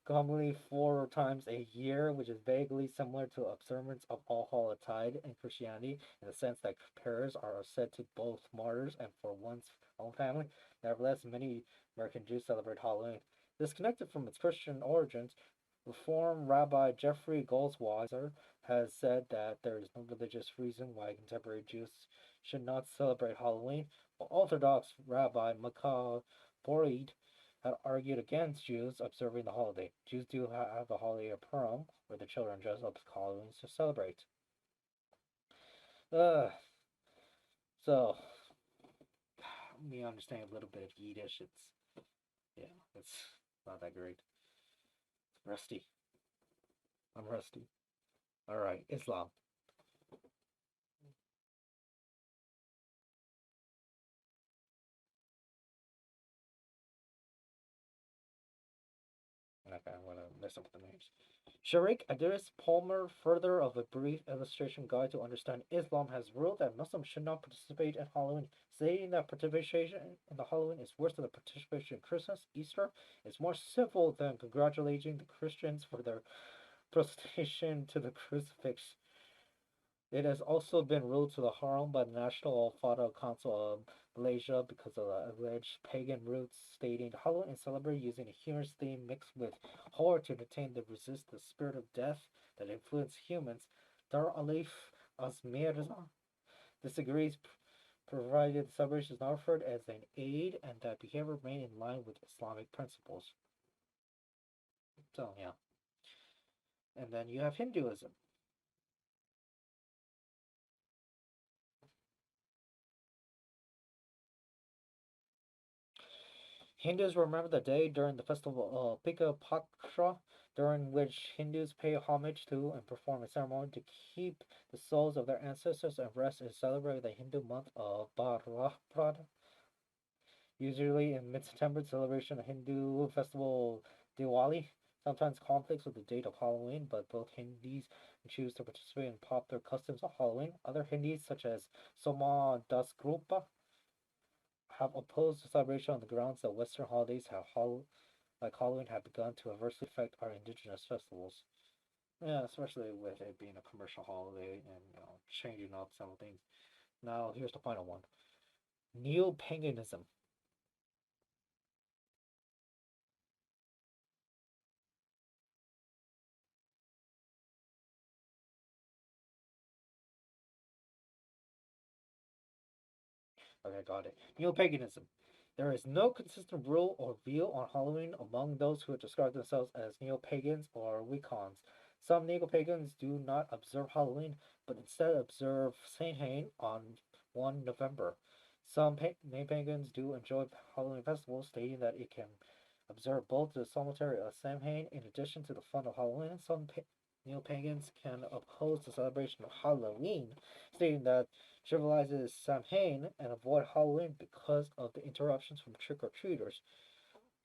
commonly 4 times a year, which is vaguely similar to observance of All Hallows Tide in Christianity, in the sense that prayers are said to both martyrs and for one's own family. Nevertheless, many American Jews celebrate Halloween. Disconnected from its Christian origins, Reform Rabbi Jeffrey Goldsweiser has said that there is no religious reason why contemporary Jews should not celebrate Halloween, while Orthodox Rabbi Michael Borid had argued against Jews observing the holiday. Jews do have the holiday of Purim, where the children dress up as Halloween to celebrate. Uh, so, me understand a little bit of Yiddish. It's not that great. It's rusty. I'm rusty. All right, Islam. Okay, I'm gonna mess up the names. Sharik Idris Palmer, further of a brief illustration guide to understand Islam, has ruled that Muslims should not participate in Halloween, stating that participation in the Halloween is worse than the participation in Christmas, Easter. It's more civil than congratulating the Christians for their prostration to the crucifix. It has also been ruled to the harm by the National Fatah Council of Malaysia because of the alleged pagan roots, stating Halloween is celebrated using a humorous theme mixed with horror to entertain the resist the spirit of death. that influence humans, Dar Alif as Mirza disagrees, provided the celebration is not referred as an aid and that behavior remained in line with Islamic principles. So, yeah. And then you have Hinduism. Hindus remember the day during the festival of Pika Paksha, during which Hindus pay homage to and perform a ceremony to keep the souls of their ancestors at rest and celebrate the Hindu month of Bharatra. Usually in mid-September, celebration of Hindu festival Diwali sometimes conflicts with the date of Halloween, but both Hindus choose to participate in popular customs of Halloween. Other Hindus, such as Soma Dasgrupa, have opposed the celebration on the grounds that Western holidays like Halloween have begun to adversely affect our indigenous festivals. Yeah, especially with it being a commercial holiday and changing up some things. Now, here's the final one: neo-paganism. Okay, got it. Neo-paganism. There is no consistent rule or view on Halloween among those who describe themselves as neo-pagans or Wiccans. Some neo-pagans do not observe Halloween, but instead observe Samhain on 1 November. Some neo-pagans do enjoy Halloween festivals, stating that it can observe both the solitary of Samhain in addition to the fun of Halloween. Some neo-pagans can oppose the celebration of Halloween, stating that trivializes Samhain and avoid Halloween because of the interruptions from trick-or-treaters.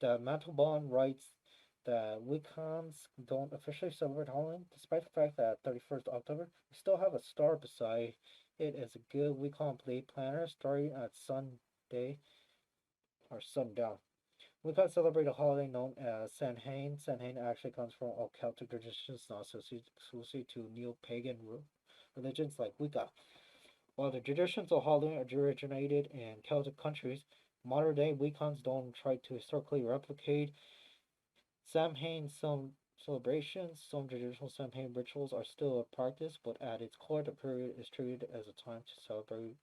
The Mantelbaum writes that Wiccans don't officially celebrate Halloween, despite the fact that 31st October, we still have a star beside it as a good Wiccan play planner starting at Sunday or sundown. Wiccans celebrate a holiday known as Samhain. Samhain actually comes from all Celtic traditions not associated to neo-pagan religions like Wicca. While the traditions of Halloween originated in Celtic countries, modern day Wiccans don't try to historically replicate Samhain celebrations. Some traditional Samhain rituals are still a practice, but at its core, the period is treated as a time to celebrate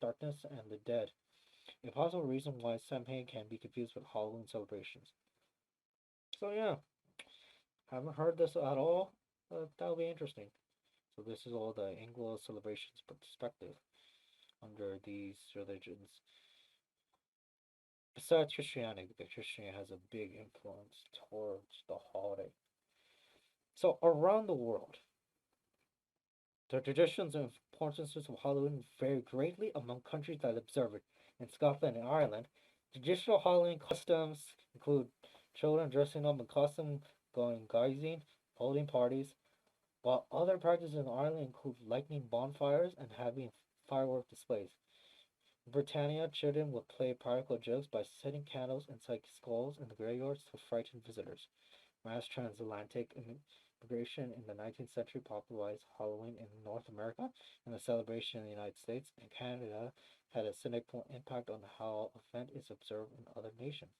darkness and the dead. A possible reason why Samhain can be confused with Halloween celebrations. So yeah, haven't heard this at all, but that'll be interesting. So this is all the Anglo celebrations perspective under these religions. Besides Christianity, because Christianity has a big influence towards the holiday. So around the world, the traditions and importances of Halloween vary greatly among countries that observe it. In Scotland and Ireland, traditional Halloween customs include children dressing up in costume, going guising, holding parties, while other practices in Ireland include lighting bonfires and having firework displays. In Britannia, children would play practical jokes by setting candles inside skulls in the graveyards to frighten visitors. Mass transatlantic immigration in the 19th century popularized Halloween in North America, and the celebration in the United States and Canada had a significant impact on how the event is observed in other nations.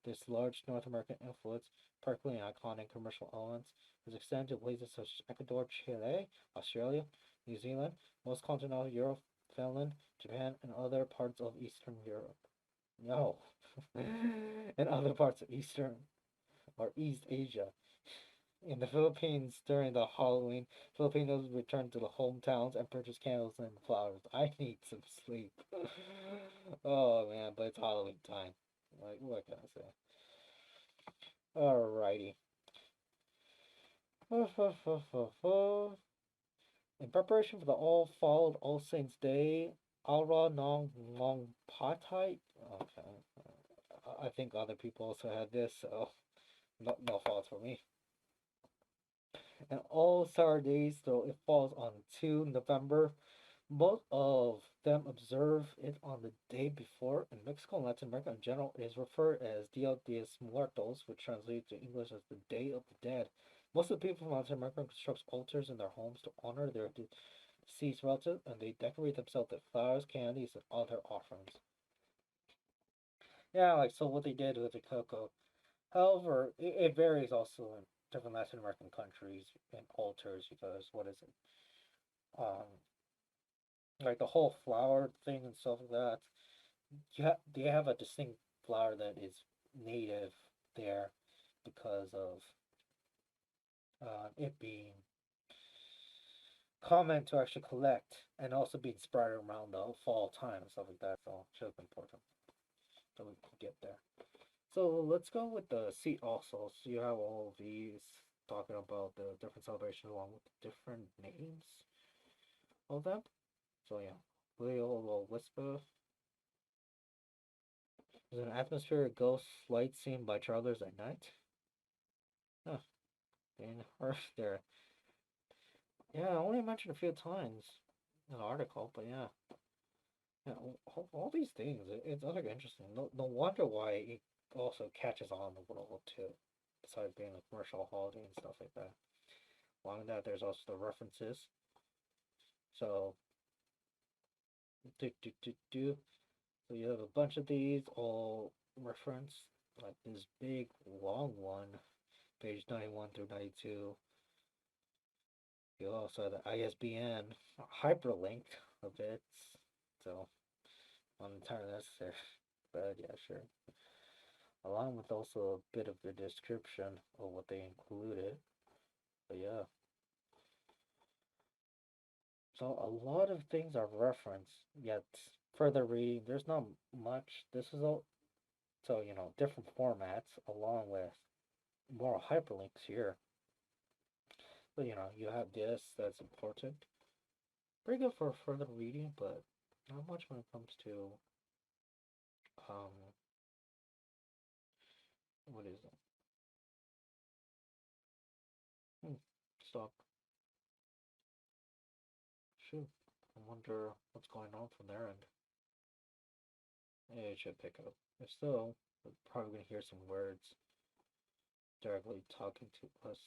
This large North American influence, particularly in iconic commercial elements, has extended to places such as Ecuador, Chile, Australia, New Zealand, most continental Europe, Finland, Japan, and other parts of Eastern Europe. No, and other parts of Eastern or East Asia. In the Philippines, during the Halloween, Filipinos return to the hometowns and purchase candles and flowers. I need some sleep. Oh man, but it's Halloween time. Like, what can I say? Alrighty. In preparation for the All Followed All Saints Day, Aura Nong Long Patai. Okay. I think other people also had this, so no fault for me. And all Saturdays, though it falls on 2 November, most of them observe it on the day before. In Mexico and Latin America in general, it is referred as Dia de los Muertos, which translates to English as the Day of the Dead. Most of the people from Latin America construct altars in their homes to honor their deceased relatives, and they decorate themselves with flowers, candies, and other offerings. Yeah, like so what they did with the cocoa. However, it varies also in different Latin American countries and cultures because what is it? Um, like the whole flower thing and stuff like that. They have a distinct flower that is native there because of it being common to actually collect and also being spread around the fall time and stuff like that. So it's just important that we can get there. So let's go with the seat also. So you have all of these talking about the different celebrations along with the different names of them. So yeah, Leo Whisper is an atmospheric ghost light seen by travelers at night. Huh, being harsh there. Yeah, I only mentioned a few times in the article, but yeah. Yeah, all these things, it's like interesting. No wonder why it also catches on the world too, besides being a commercial holiday and stuff like that. Along with that, there's also the references. So, do do do do. So you have a bunch of these all reference, like this big long one, page 91 through 92. You also have the ISBN hyperlinked a bit, so I'm entirely necessary. But yeah, sure. Along with also a bit of the description of what they included. But yeah, so a lot of things are referenced, yet further reading, there's not much. This is all, so different formats along with more hyperlinks here. But you have this that's important. Pretty good for further reading, but not much when it comes to um what is it? Stop. Shoot. I wonder what's going on from their end. It should pick up. If so, we're probably gonna hear some words directly talking to us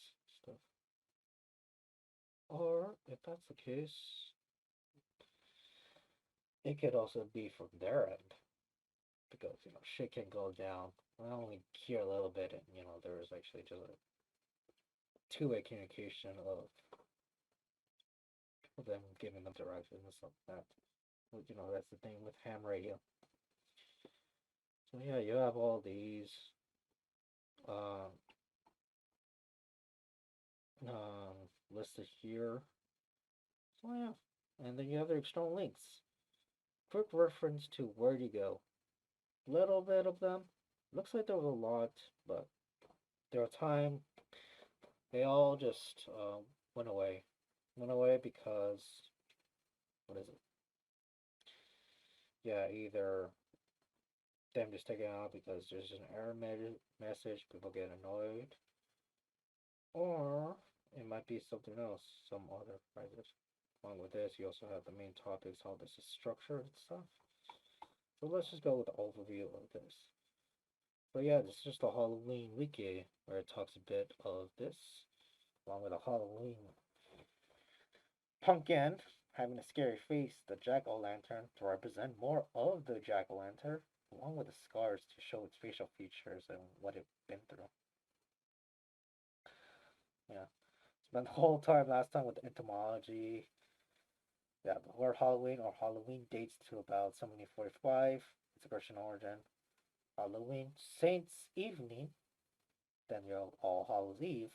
stuff. Or if that's the case, it could also be from their end because shit can go down. I only hear a little bit, and there is actually just a two-way communication of them giving them directions and stuff like that. But, that's the thing with ham radio. So yeah, you have all these um, listed here. So yeah, and then you have their external links. Quick reference to where to go. Little bit of them. Looks like there was a lot, but there were time they all just went away. Went away because what is it? Yeah, either them just taking it out because there's an error message, people get annoyed, or it might be something else, some other phrases. Along with this, you also have the main topics, how this is structured and stuff. So let's just go with the overview of this. But yeah, this is just a Halloween wiki where it talks a bit of this, along with a Halloween pumpkin having a scary face, the jack-o'-lantern to represent more of the jack-o'-lantern, along with the scars to show its facial features and what it's been through. Yeah. Spent the whole time last time with entomology. Yeah, the word Halloween or Halloween dates to about 1745. It's a Christian origin. Halloween, Saints Evening, then you have All Hallows Eve.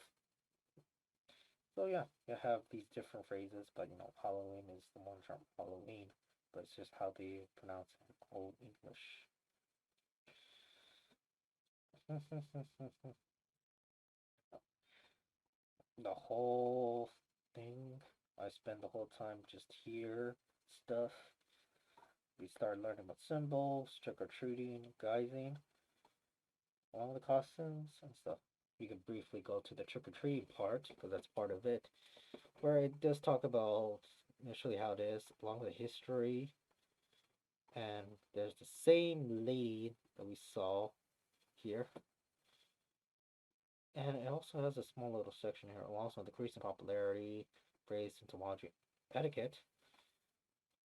So yeah, you have these different phrases, but Halloween is the one term Halloween, but it's just how they pronounce it in Old English. The whole thing, I spend the whole time just here, stuff. We start learning about symbols, trick or treating, guising, all the costumes and stuff. You can briefly go to the trick or treating part because that's part of it, where it does talk about initially how it is, along with the history. And there's the same lady that we saw here. And it also has a small little section here, also decreasing popularity, praise, entomology, etiquette.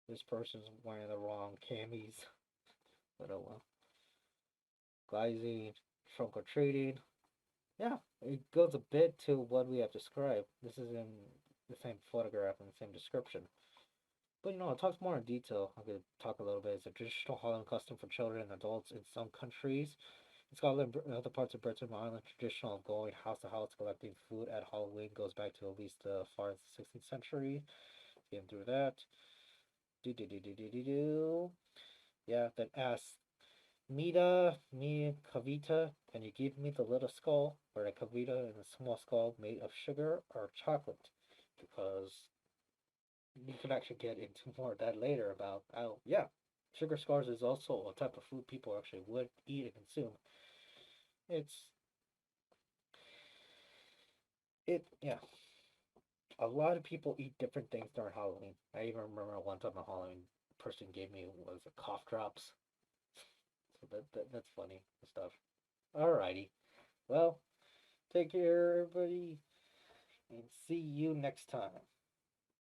This person's wearing the wrong camis, but oh well. Glizing, trunk or treating, Yeah, it goes a bit to what we have described. This is in the same photograph and the same description. But it talks more in detail. I could talk a little bit. It's a traditional Halloween custom for children and adults in some countries. In Scotland and other parts of Britain and Ireland, traditional of going house to house collecting food at Halloween goes back to at least the far as the 16th century. Getting through that. Do do do do do do do. Yeah, then asks Mita, me Kavita, can you give me the little skull or the Kavita in a small skull made of sugar or chocolate? Because you can actually get into more of that later about how, yeah, sugar skulls is also a type of food people actually would eat and consume. It's, yeah, a lot of people eat different things during Halloween. I even remember one time on Halloween, a person gave me, was it cough drops? So that's funny stuff. Alrighty. Well, take care, everybody, and see you next time.